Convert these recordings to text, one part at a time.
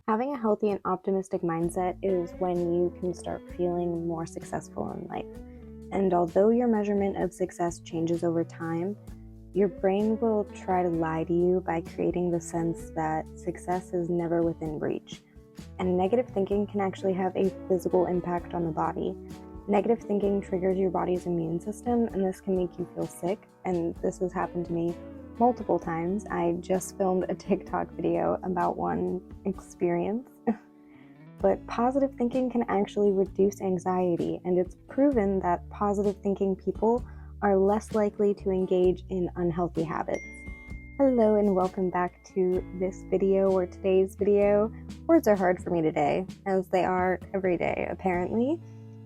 Having a healthy and optimistic mindset is when you can start feeling more successful in life. And although your measurement of success changes over time, your brain will try to lie to you by creating the sense that success is never within reach. And negative thinking can actually have a physical impact on the body. Negative thinking triggers your body's immune system, and this can make you feel sick. And this has happened to me multiple times. I just filmed a TikTok video about one experience. But positive thinking can actually reduce anxiety, and it's proven that positive thinking people are less likely to engage in unhealthy habits. Hello and welcome back to this video or today's video. Words are hard for me today, as they are every day apparently.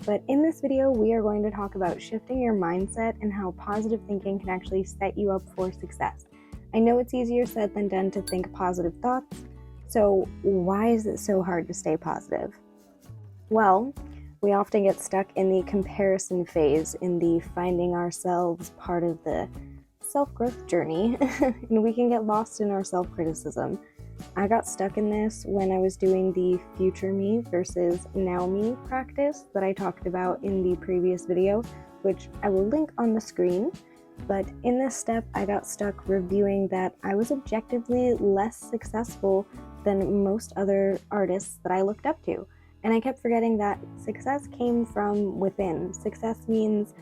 But in this video, we are going to talk about shifting your mindset and how positive thinking can actually set you up for success. I know it's easier said than done to think positive thoughts, so why is it so hard to stay positive? Well, we often get stuck in the comparison phase, in the finding ourselves part of the self-growth journey, and we can get lost in our self-criticism. I got stuck in this when I was doing the future me versus now me practice that I talked about in the previous video, which I will link on the screen. But in this step, I got stuck reviewing that I was objectively less successful than most other artists that I looked up to. And I kept forgetting that success came from within. Success means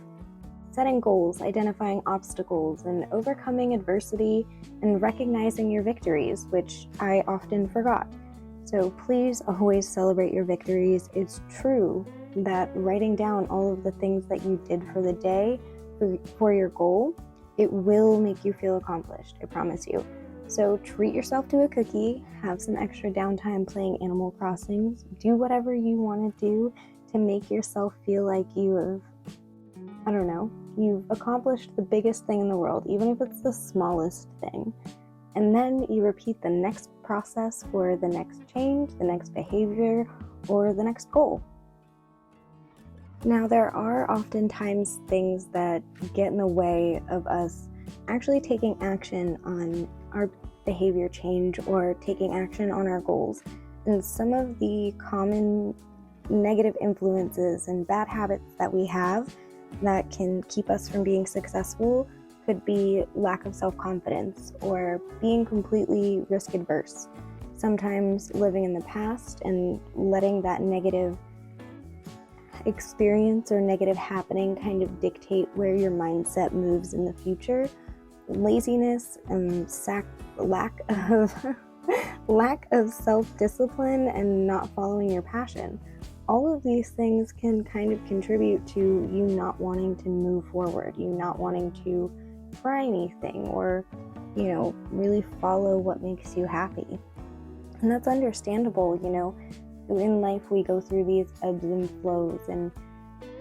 setting goals, identifying obstacles, and overcoming adversity and recognizing your victories, which I often forgot. So please always celebrate your victories. It's true that writing down all of the things that you did for the day for your goal, it will make you feel accomplished, I promise you. So treat yourself to a cookie, have some extra downtime playing Animal Crossings, do whatever you want to do to make yourself feel like you've accomplished the biggest thing in the world, even if it's the smallest thing. And then you repeat the next process for the next change, the next behavior, or the next goal. Now, there are oftentimes things that get in the way of us actually taking action on our behavior change or taking action on our goals. And some of the common negative influences and bad habits that we have that can keep us from being successful could be lack of self-confidence or being completely risk-adverse. Sometimes living in the past and letting that negative experience or negative happening kind of dictate where your mindset moves in the future. Laziness and lack of self-discipline and not following your passion. All of these things can kind of contribute to you not wanting to move forward, you not wanting to try anything or, really follow what makes you happy. And that's understandable, In life, we go through these ebbs and flows, and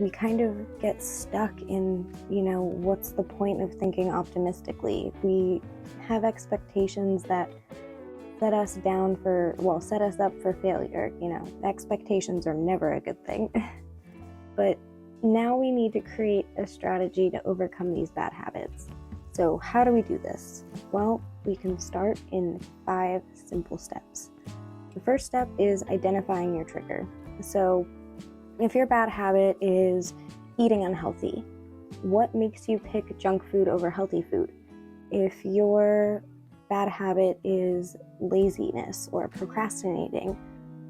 we kind of get stuck in, what's the point of thinking optimistically? We have expectations that set us up for failure. Expectations are never a good thing. But now we need to create a strategy to overcome these bad habits. So how do we do this? Well, we can start in 5 simple steps. The first step is identifying your trigger. So if your bad habit is eating unhealthy, what makes you pick junk food over healthy food? If your bad habit is laziness or procrastinating,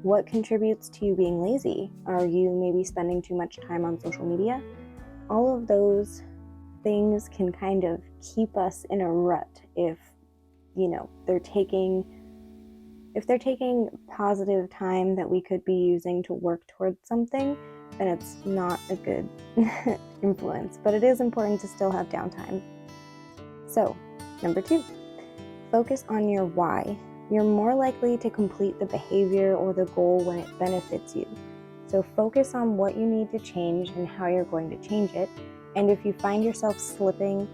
what contributes to you being lazy? Are you maybe spending too much time on social media? All of those things can kind of keep us in a rut if they're taking positive time that we could be using to work towards something, then it's not a good influence. But it is important to still have downtime. So, number 2, focus on your why. You're more likely to complete the behavior or the goal when it benefits you. So focus on what you need to change and how you're going to change it. And if you find yourself slipping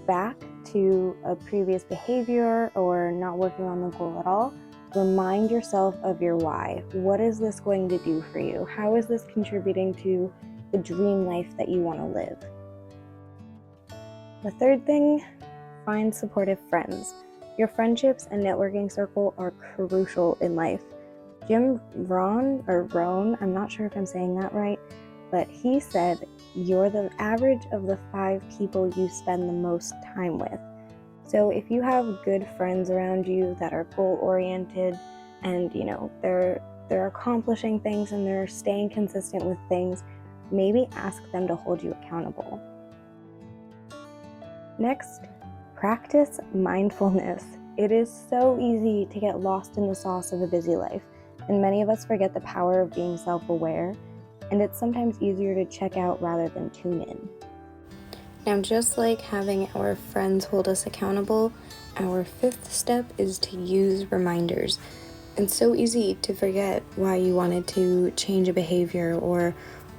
back to a previous behavior or not working on the goal at all, remind yourself of your why. What is this going to do for you? How is this contributing to the dream life that you want to live? The third thing, find supportive friends. Your friendships and networking circle are crucial in life. Jim Rohn, I'm not sure if I'm saying that right, but he said you're the average of the 5 people you spend the most time with. So if you have good friends around you that are goal-oriented and, they're accomplishing things and they're staying consistent with things, maybe ask them to hold you accountable. Next, practice mindfulness. It is so easy to get lost in the sauce of a busy life, and many of us forget the power of being self-aware, and it's sometimes easier to check out rather than tune in. Now, just like having our friends hold us accountable, our 5th step is to use reminders. It's so easy to forget why you wanted to change a behavior or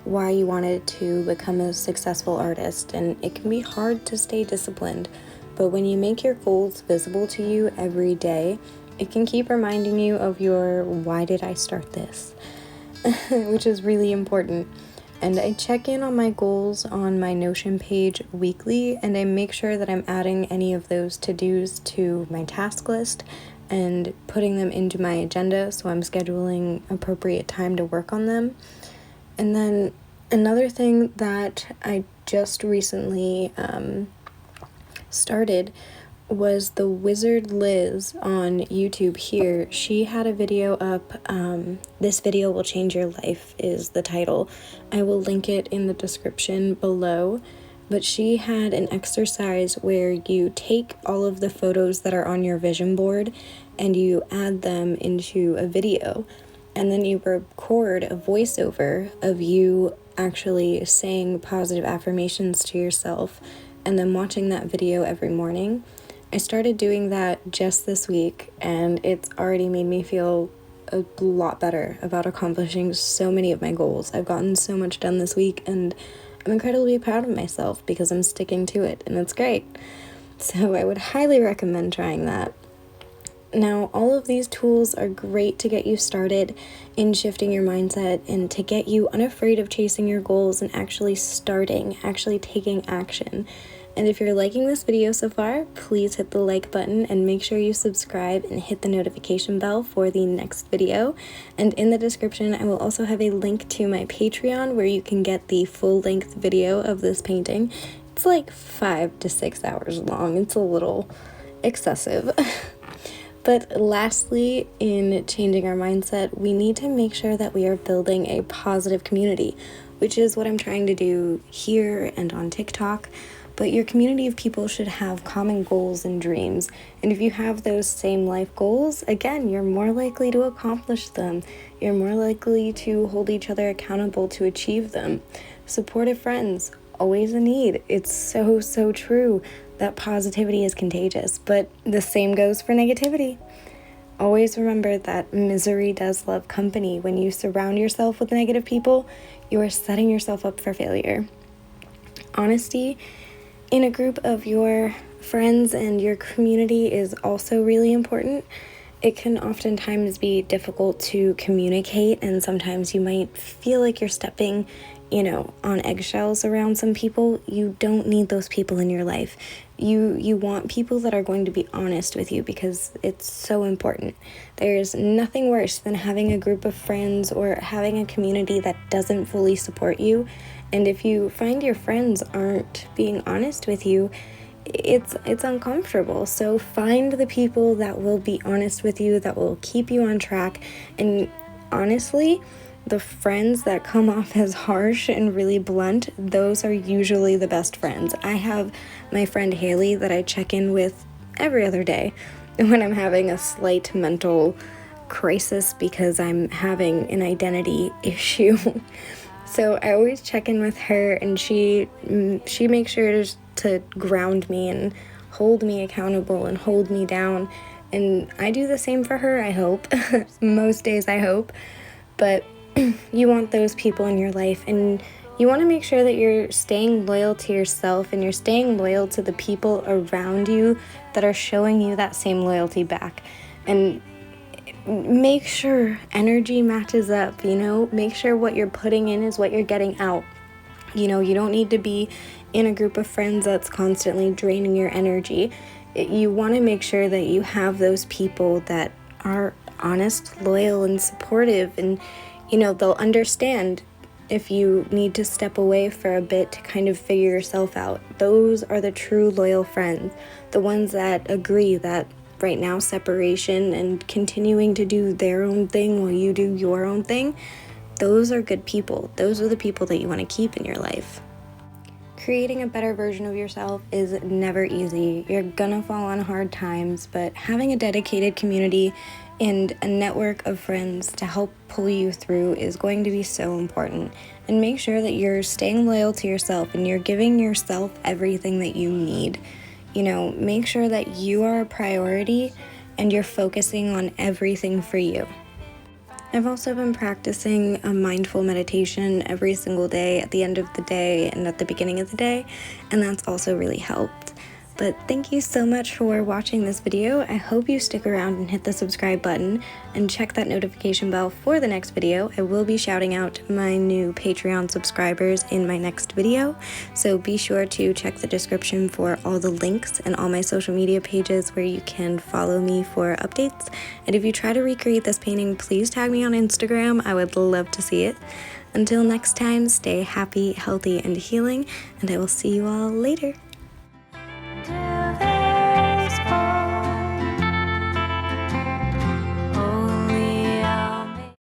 why you wanted to become a successful artist, and it can be hard to stay disciplined. But when you make your goals visible to you every day, it can keep reminding you of your why did I start this, which is really important. And I check in on my goals on my Notion page weekly, and I make sure that I'm adding any of those to-dos to my task list and putting them into my agenda so I'm scheduling appropriate time to work on them. And then another thing that I just recently started was the Wizard Liz on YouTube here. She had a video up, This Video Will Change Your Life is the title. I will link it in the description below. But she had an exercise where you take all of the photos that are on your vision board and you add them into a video. And then you record a voiceover of you actually saying positive affirmations to yourself and then watching that video every morning. I started doing that just this week, and it's already made me feel a lot better about accomplishing so many of my goals. I've gotten so much done this week, and I'm incredibly proud of myself because I'm sticking to it, and it's great. So I would highly recommend trying that. Now, all of these tools are great to get you started in shifting your mindset and to get you unafraid of chasing your goals and actually taking action. And if you're liking this video so far, please hit the like button and make sure you subscribe and hit the notification bell for the next video. And in the description, I will also have a link to my Patreon where you can get the full-length video of this painting. It's like 5 to 6 hours long. It's a little excessive. But lastly, in changing our mindset, we need to make sure that we are building a positive community, which is what I'm trying to do here and on TikTok. But your community of people should have common goals and dreams. And if you have those same life goals, again, you're more likely to accomplish them. You're more likely to hold each other accountable to achieve them. Supportive friends, always a need. It's so, so true that positivity is contagious, but the same goes for negativity. Always remember that misery does love company. When you surround yourself with negative people, you are setting yourself up for failure. Honesty in a group of your friends and your community is also really important. It can oftentimes be difficult to communicate, and sometimes you might feel like you're stepping, on eggshells around some people. You don't need those people in your life. You want people that are going to be honest with you because it's so important. There's nothing worse than having a group of friends or having a community that doesn't fully support you. And if you find your friends aren't being honest with you, it's uncomfortable. So find the people that will be honest with you, that will keep you on track. And honestly, the friends that come off as harsh and really blunt, those are usually the best friends. I have my friend Haley that I check in with every other day when I'm having a slight mental crisis because I'm having an identity issue. So I always check in with her, and she makes sure to ground me and hold me accountable and hold me down. And I do the same for her, I hope. Most days, I hope. But you want those people in your life, and you want to make sure that you're staying loyal to yourself and you're staying loyal to the people around you that are showing you that same loyalty back. And make sure energy matches up, make sure what you're putting in is what you're getting out. You don't need to be in a group of friends that's constantly draining your energy. You want to make sure that you have those people that are honest, loyal, and supportive, and they'll understand if you need to step away for a bit to kind of figure yourself out. Those are the true loyal friends, the ones that agree that right now separation and continuing to do their own thing while you do your own thing, those are good people. Those are the people that you want to keep in your life. Creating a better version of yourself is never easy. You're gonna fall on hard times, but having a dedicated community and a network of friends to help pull you through is going to be so important. And make sure that you're staying loyal to yourself and you're giving yourself everything that you need. Make sure that you are a priority and you're focusing on everything for you. I've also been practicing a mindful meditation every single day at the end of the day and at the beginning of the day, and that's also really helped. But thank you so much for watching this video. I hope you stick around and hit the subscribe button and check that notification bell for the next video. I will be shouting out my new Patreon subscribers in my next video, so be sure to check the description for all the links and all my social media pages where you can follow me for updates. And if you try to recreate this painting, please tag me on Instagram. I would love to see it. Until next time, stay happy, healthy, and healing, and I will see you all later.